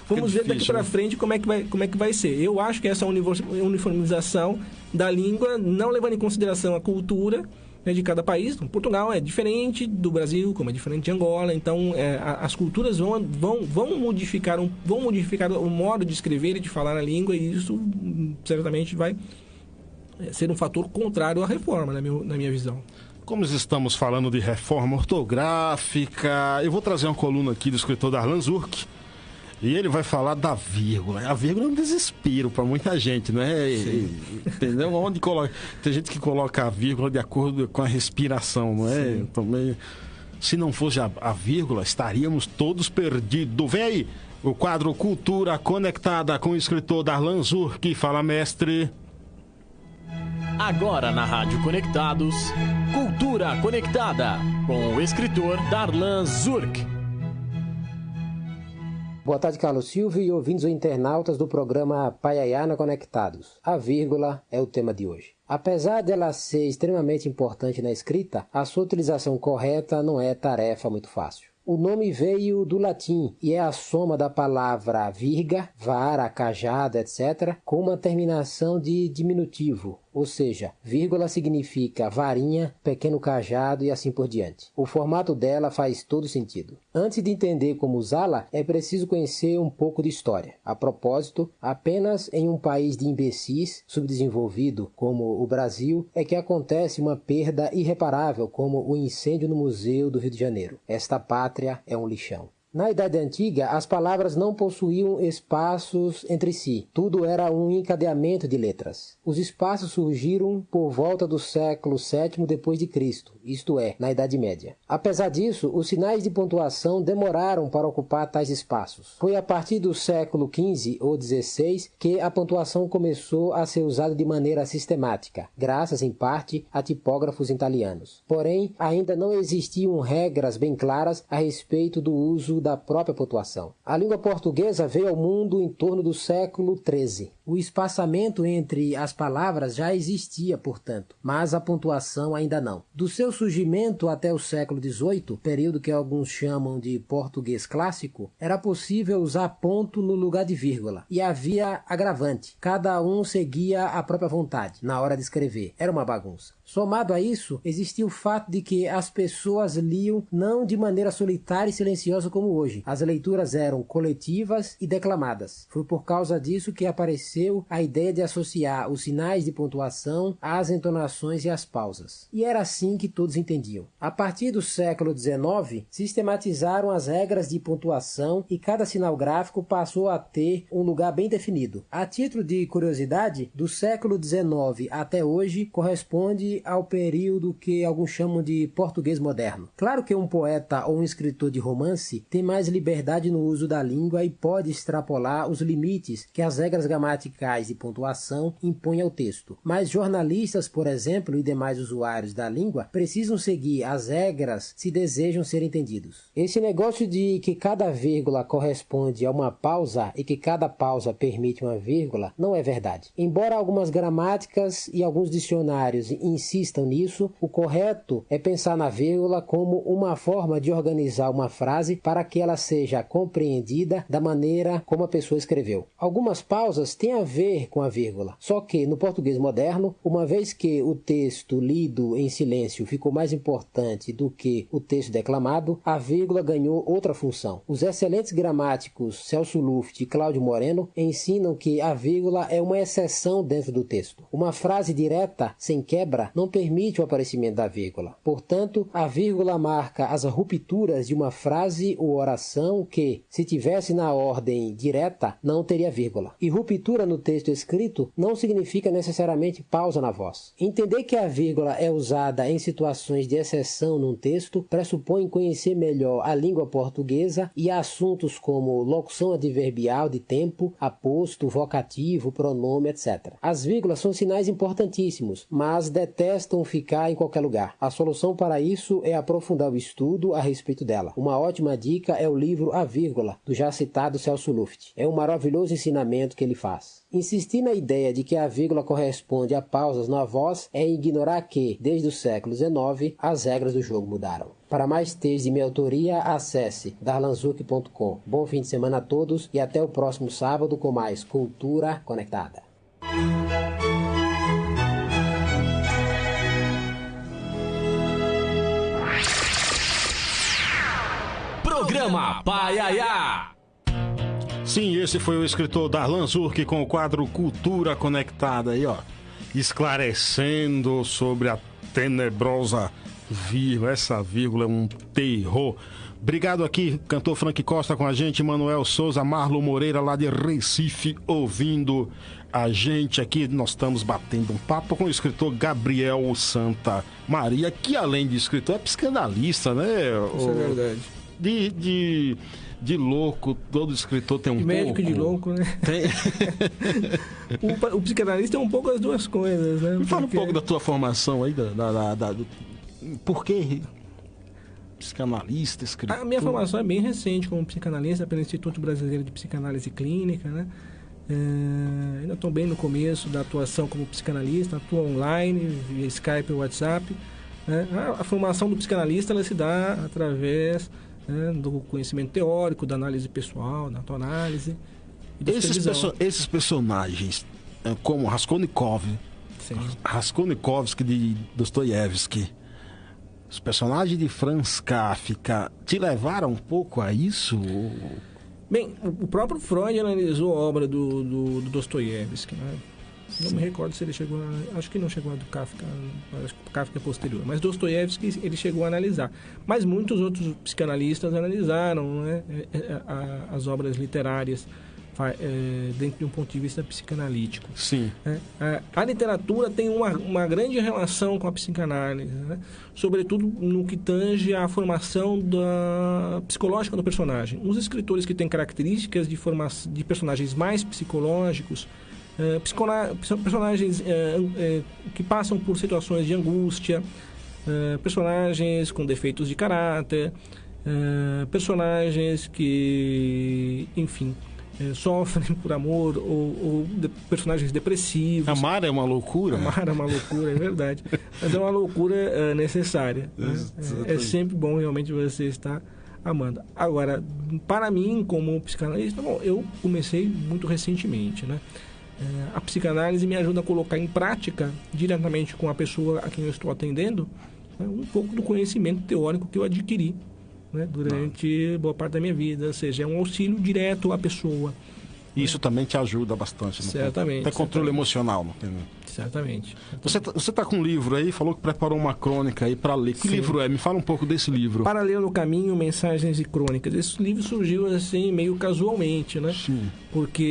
vamos ver daqui para frente como é que vai ser. Eu acho que essa uniformização da língua, não levando em consideração a cultura, de cada país. Então, Portugal é diferente do Brasil, como é diferente de Angola. Então, as culturas vão modificar o modo de escrever e de falar a língua, e isso certamente vai ser um fator contrário à reforma, na minha visão. Como estamos falando de reforma ortográfica, eu vou trazer uma coluna aqui do escritor Darlan Zurk, e ele vai falar da vírgula. A vírgula é um desespero para muita gente, né? Entendeu? Onde coloca... Tem gente que coloca a vírgula de acordo com a respiração, não é? Também, se não fosse a vírgula, estaríamos todos perdidos. Vem aí o quadro Cultura Conectada com o escritor Darlan Zurk. Fala, mestre. Agora na Rádio Conectados, Cultura Conectada, com o escritor Darlan Zurk. Boa tarde, Carlos Silvio e ouvintes ou internautas do programa Paiaiá na Conectados. A vírgula é o tema de hoje. Apesar dela ser extremamente importante na escrita, a sua utilização correta não é tarefa muito fácil. O nome veio do latim e é a soma da palavra virga, vara, cajado, etc., com uma terminação de diminutivo, ou seja, vírgula significa varinha, pequeno cajado e assim por diante. O formato dela faz todo sentido. Antes de entender como usá-la, é preciso conhecer um pouco de história. A propósito, apenas em um país de imbecis, subdesenvolvido como o Brasil, é que acontece uma perda irreparável como o incêndio no Museu do Rio de Janeiro. Esta pátria é um lixão. Na Idade Antiga, as palavras não possuíam espaços entre si. Tudo era um encadeamento de letras. Os espaços surgiram por volta do século VII depois de Cristo, isto é, na Idade Média. Apesar disso, os sinais de pontuação demoraram para ocupar tais espaços. Foi a partir do século XV ou XVI que a pontuação começou a ser usada de maneira sistemática, graças, em parte, a tipógrafos italianos. Porém, ainda não existiam regras bem claras a respeito do uso da própria pontuação. A língua portuguesa veio ao mundo em torno do século XIII. O espaçamento entre as palavras já existia, portanto, mas a pontuação ainda não. Do seu surgimento até o século XVIII, período que alguns chamam de português clássico, era possível usar ponto no lugar de vírgula. E havia agravante. Cada um seguia a própria vontade na hora de escrever. Era uma bagunça. Somado a isso, existia o fato de que as pessoas liam não de maneira solitária e silenciosa como hoje. As leituras eram coletivas e declamadas. Foi por causa disso que apareceu a ideia de associar os sinais de pontuação às entonações e às pausas. E era assim que todos entendiam. A partir do século XIX, sistematizaram as regras de pontuação e cada sinal gráfico passou a ter um lugar bem definido. A título de curiosidade, do século XIX até hoje corresponde ao período que alguns chamam de português moderno. Claro que um poeta ou um escritor de romance tem mais liberdade no uso da língua e pode extrapolar os limites que as regras gramaticais e pontuação impõem ao texto. Mas jornalistas, por exemplo, e demais usuários da língua precisam seguir as regras se desejam ser entendidos. Esse negócio de que cada vírgula corresponde a uma pausa e que cada pausa permite uma vírgula não é verdade. Embora algumas gramáticas e alguns dicionários insistam nisso, o correto é pensar na vírgula como uma forma de organizar uma frase para que ela seja compreendida da maneira como a pessoa escreveu. Algumas pausas têm a ver com a vírgula, só que no português moderno, uma vez que o texto lido em silêncio ficou mais importante do que o texto declamado, a vírgula ganhou outra função. Os excelentes gramáticos Celso Luft e Cláudio Moreno ensinam que a vírgula é uma exceção dentro do texto. Uma frase direta, sem quebra, não permite o aparecimento da vírgula. Portanto, a vírgula marca as rupturas de uma frase ou oração que, se tivesse na ordem direta, não teria vírgula. E ruptura no texto escrito não significa necessariamente pausa na voz. Entender que a vírgula é usada em situações de exceção num texto pressupõe conhecer melhor a língua portuguesa e assuntos como locução adverbial de tempo, aposto, vocativo, pronome, etc. As vírgulas são sinais importantíssimos, mas detestam ficar em qualquer lugar. A solução para isso é aprofundar o estudo a respeito dela. Uma ótima dica é o livro A Vírgula, do já citado Celso Luft. É um maravilhoso ensinamento que ele faz. Insistir na ideia de que a vírgula corresponde a pausas na voz é ignorar que, desde o século XIX, as regras do jogo mudaram. Para mais textos de minha autoria, acesse darlanzurk.com. Bom fim de semana a todos e até o próximo sábado com mais Cultura Conectada. programa Paiaiá. Sim, esse foi o escritor Darlan Zurk com o quadro Cultura Conectada aí, ó, esclarecendo sobre a tenebrosa vírgula. Essa vírgula é um terror. Obrigado aqui, cantor Frank Costa com a gente, Manuel Souza, Marlon Moreira lá de Recife, ouvindo a gente aqui. Nós estamos batendo um papo com o escritor Gabriel Santa Maria, que além de escritor é psicanalista, né? Isso é verdade. De louco, todo escritor tem um pouco. Médico de louco, né? Tem. O psicanalista é um pouco as duas coisas, né? Me fala um pouco da tua formação aí, por que psicanalista, escritor? A minha formação é bem recente como psicanalista pelo Instituto Brasileiro de Psicanálise Clínica, né? Ainda estou bem no começo da atuação como psicanalista, atuo online, via Skype e WhatsApp. Né? A formação do psicanalista ela se dá através do conhecimento teórico, da análise pessoal, da autoanálise e da supervisão. Esses personagens, como Raskolnikov, Raskolnikovsky de Dostoiévski, os personagens de Franz Kafka, te levaram um pouco a isso? Bem, o próprio Freud analisou a obra do Dostoiévski, né? Não me recordo se ele chegou a... Acho que não chegou a do Kafka, acho que o Kafka é posterior. Mas Dostoiévski ele chegou a analisar. Mas muitos outros psicanalistas analisaram, né, as obras literárias dentro de um ponto de vista psicanalítico. Sim. A literatura tem uma grande relação com a psicanálise, né? Sobretudo no que tange à formação psicológica do personagem. Os escritores que têm características de personagens mais psicológicos, personagens que passam por situações de angústia, personagens com defeitos de caráter, personagens que, enfim, sofrem por amor ou personagens depressivos. Amar é uma loucura. Amar é uma loucura, é verdade. Mas é uma loucura necessária. Né? É sempre bom realmente você estar amando. Agora, para mim, como psicanalista, bom, eu comecei muito recentemente, né? A psicanálise me ajuda a colocar em prática, diretamente com a pessoa a quem eu estou atendendo, né, um pouco do conhecimento teórico que eu adquiri, né, durante boa parte da minha vida. Ou seja, é um auxílio direto à pessoa. Isso também te ajuda bastante. Certamente. Até controle emocional. Não tem... Certamente. Você está com um livro aí, falou que preparou uma crônica aí para ler. Que livro é? Me fala um pouco desse livro. Paralelo no Caminho, Mensagens e Crônicas. Esse livro surgiu assim, meio casualmente, né? Sim. Porque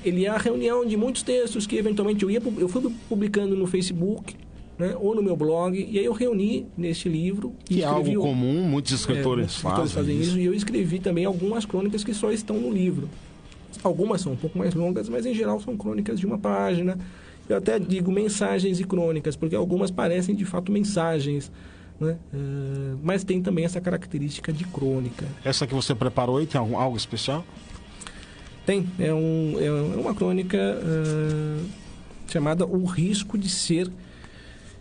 ele é a reunião de muitos textos que eventualmente eu fui publicando no Facebook, né, ou no meu blog, e aí eu reuni neste livro. Que é algo comum, muitos escritores fazem isso. E eu escrevi também algumas crônicas que só estão no livro. Algumas são um pouco mais longas, mas em geral são crônicas de uma página. Eu até digo mensagens e crônicas, porque algumas parecem de fato mensagens, né? Mas tem também essa característica de crônica. Essa que você preparou aí tem algo especial? Tem. É uma crônica chamada O Risco de Ser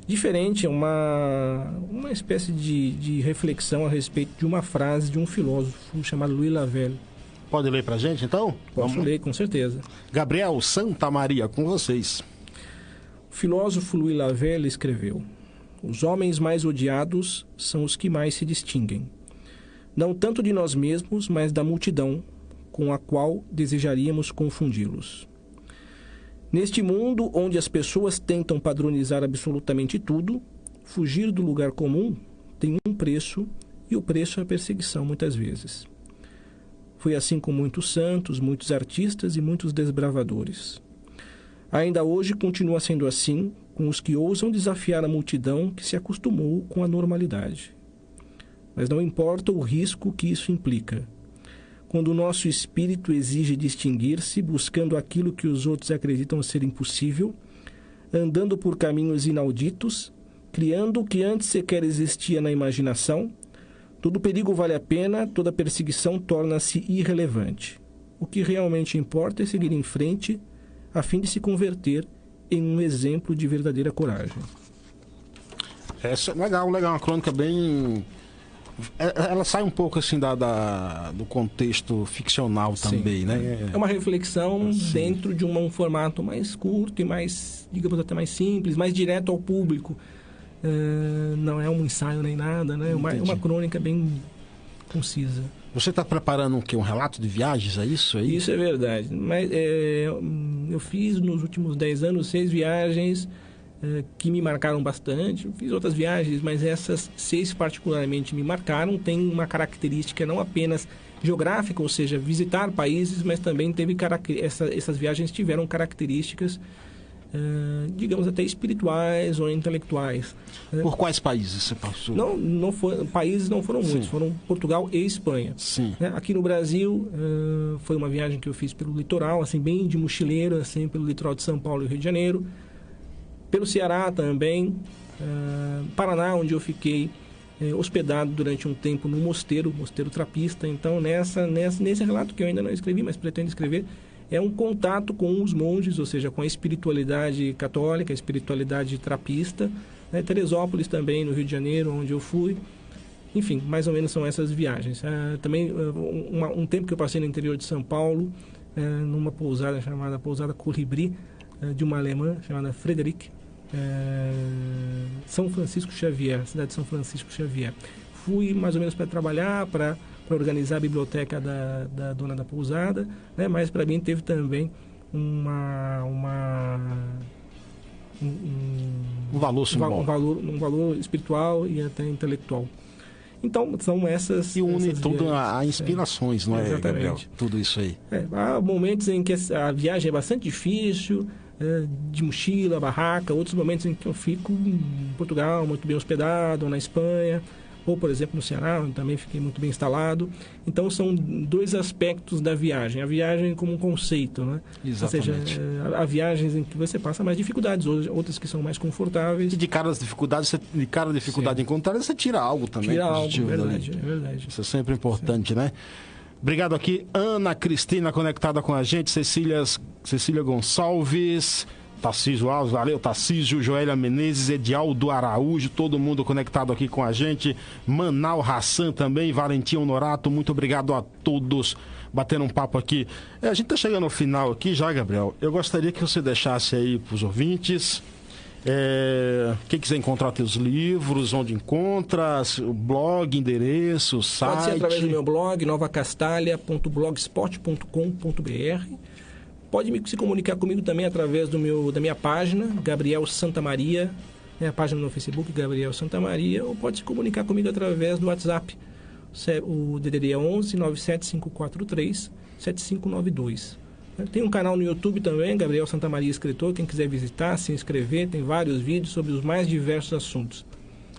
Diferente. É uma espécie de reflexão a respeito de uma frase de um filósofo chamado Louis Lavelle. Pode ler pra gente, então? Posso ler, com certeza. Gabriel Santa Maria, com vocês. O filósofo Louis Lavelle escreveu: os homens mais odiados são os que mais se distinguem. Não tanto de nós mesmos, mas da multidão com a qual desejaríamos confundi-los. Neste mundo onde as pessoas tentam padronizar absolutamente tudo, fugir do lugar comum tem um preço, e o preço é a perseguição muitas vezes. Foi assim com muitos santos, muitos artistas e muitos desbravadores. Ainda hoje continua sendo assim com os que ousam desafiar a multidão que se acostumou com a normalidade. Mas não importa o risco que isso implica. Quando o nosso espírito exige distinguir-se, buscando aquilo que os outros acreditam ser impossível, andando por caminhos inauditos, criando o que antes sequer existia na imaginação, todo perigo vale a pena, toda perseguição torna-se irrelevante. O que realmente importa é seguir em frente, a fim de se converter em um exemplo de verdadeira coragem. Essa é legal, uma crônica bem... Ela sai um pouco assim do contexto ficcional também, né? É uma reflexão dentro de um formato mais curto e mais, digamos, até mais simples, mais direto ao público. não é um ensaio nem nada, né? É uma crônica bem concisa. Você está preparando um relato de viagens, é isso aí? Isso é verdade. Mas, eu fiz nos últimos 10 anos 6 viagens que me marcaram bastante. Eu fiz outras viagens, mas essas 6 particularmente me marcaram. Tem uma característica não apenas geográfica, ou seja, visitar países, mas também essas viagens tiveram características, digamos, até espirituais ou intelectuais. Por quais países você passou? Países não foram muitos, foram Portugal e Espanha. Sim. Aqui no Brasil, foi uma viagem que eu fiz pelo litoral, assim, bem de mochileiro, assim, pelo litoral de São Paulo e Rio de Janeiro. Pelo Ceará também, Paraná, onde eu fiquei hospedado durante um tempo no mosteiro trapista. Então, nesse relato que eu ainda não escrevi, mas pretendo escrever, é um contato com os monges, ou seja, com a espiritualidade católica, a espiritualidade trapista. Teresópolis também, no Rio de Janeiro, onde eu fui. Enfim, mais ou menos são essas viagens. Também, um tempo que eu passei no interior de São Paulo, numa pousada chamada Pousada Colibri, de uma alemã chamada Frederic, São Francisco Xavier, cidade de São Francisco Xavier. Fui mais ou menos para trabalhar, para organizar a biblioteca da dona da pousada, né? Mas para mim teve também um valor simbólico, um valor espiritual e até intelectual. Então, são essas... E une essas tudo a inspirações, não é, Gabriel? Tudo isso aí. Há momentos em que a viagem é bastante difícil, de mochila, barraca, outros momentos em que eu fico em Portugal, muito bem hospedado, ou na Espanha, ou, por exemplo, no Ceará, onde também fiquei muito bem instalado. Então, são 2 aspectos da viagem. A viagem como um conceito, né? Exatamente. Ou seja, há viagens em que você passa mais dificuldades, outras que são mais confortáveis. E de cada dificuldade encontrada, você tira algo também. Tira algo, é verdade. Isso é sempre importante, né? Obrigado aqui, Ana Cristina, conectada com a gente, Cecília Gonçalves, Tarcísio Alves, valeu, Tarcísio, Joélia Menezes, Edialdo Araújo, todo mundo conectado aqui com a gente, Manal Hassan também, Valentim Honorato, muito obrigado a todos, batendo um papo aqui. A gente tá chegando ao final aqui já, Gabriel, eu gostaria que você deixasse aí pros ouvintes, quem quiser encontrar teus livros, onde encontra, o blog, endereço, site... Pode ser através do meu blog, novacastalha.blogspot.com.br. Pode se comunicar comigo também através da minha página, Gabriel Santamaria, a página no Facebook, Gabriel Santamaria, ou pode se comunicar comigo através do WhatsApp. O DDD é 11 97543 7592. Tem um canal no YouTube também, Gabriel Santamaria Escritor, quem quiser visitar, se inscrever, tem vários vídeos sobre os mais diversos assuntos.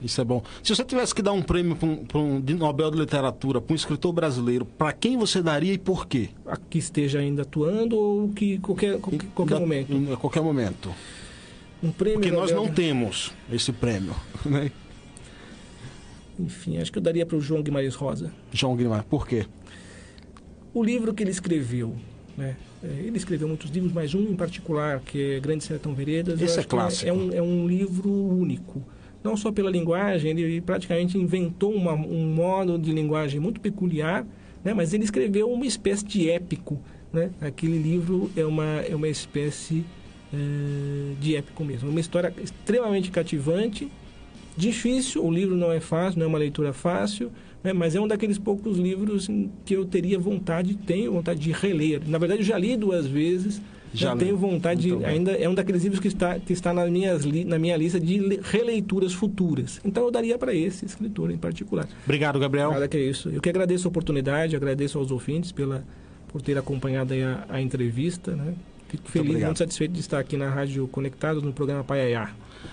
Isso é bom. Se você tivesse que dar um prêmio para um Nobel de Literatura, para um escritor brasileiro, para quem você daria e por quê? A que esteja ainda atuando ou que qualquer momento? Em qualquer momento. Um prêmio Porque Nobel... nós não temos esse prêmio, né? Enfim, acho que eu daria para o João Guimarães Rosa. João Guimarães, por quê? O livro que ele escreveu, né? Ele escreveu muitos livros, mas um em particular, que é Grande Sertão Veredas. Esse é clássico. É um livro único. Não só pela linguagem, ele praticamente inventou um modo de linguagem muito peculiar, né? Mas ele escreveu uma espécie de épico, né? Aquele livro é uma espécie de épico mesmo. Uma história extremamente cativante, difícil, o livro não é fácil, não é uma leitura fácil, né? Mas é um daqueles poucos livros que eu tenho vontade de reler. Na verdade, eu já li 2 vezes, tenho vontade ainda é um daqueles livros que está na minha lista de releituras futuras. Então eu daria para esse escritor em particular. Obrigado, Gabriel. Nada que é isso. Eu que agradeço a oportunidade, agradeço aos ouvintes por ter acompanhado aí a entrevista, né? Fico feliz, muito satisfeito de estar aqui na Rádio Conectados, no programa Paiaiá.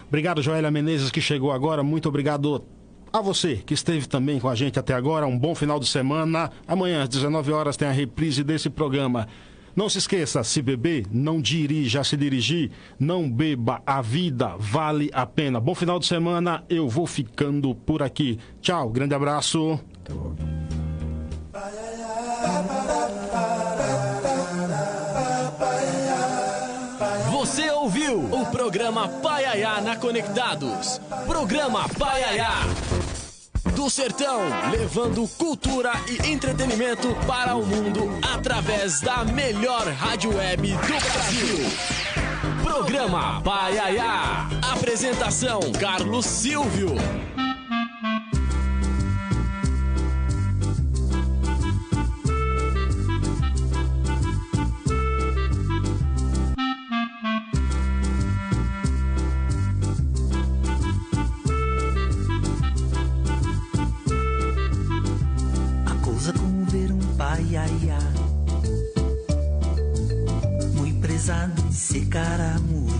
Obrigado, Joélia Menezes, que chegou agora. Muito obrigado a você que esteve também com a gente até agora. Um bom final de semana. Amanhã, às 19 horas, tem a reprise desse programa. Não se esqueça, se beber, não dirija. Se dirigir, não beba. A vida vale a pena. Bom final de semana. Eu vou ficando por aqui. Tchau, grande abraço. Tá bom. Você ouviu o programa Paiaiá na Conectados. Programa Paiaiá. Do sertão, levando cultura e entretenimento para o mundo através da melhor rádio web do Brasil. Programa Paiaiá. Apresentação: Carlos Silvio. A coisa como ver um paiaiá, muito prezado de ser caramujo.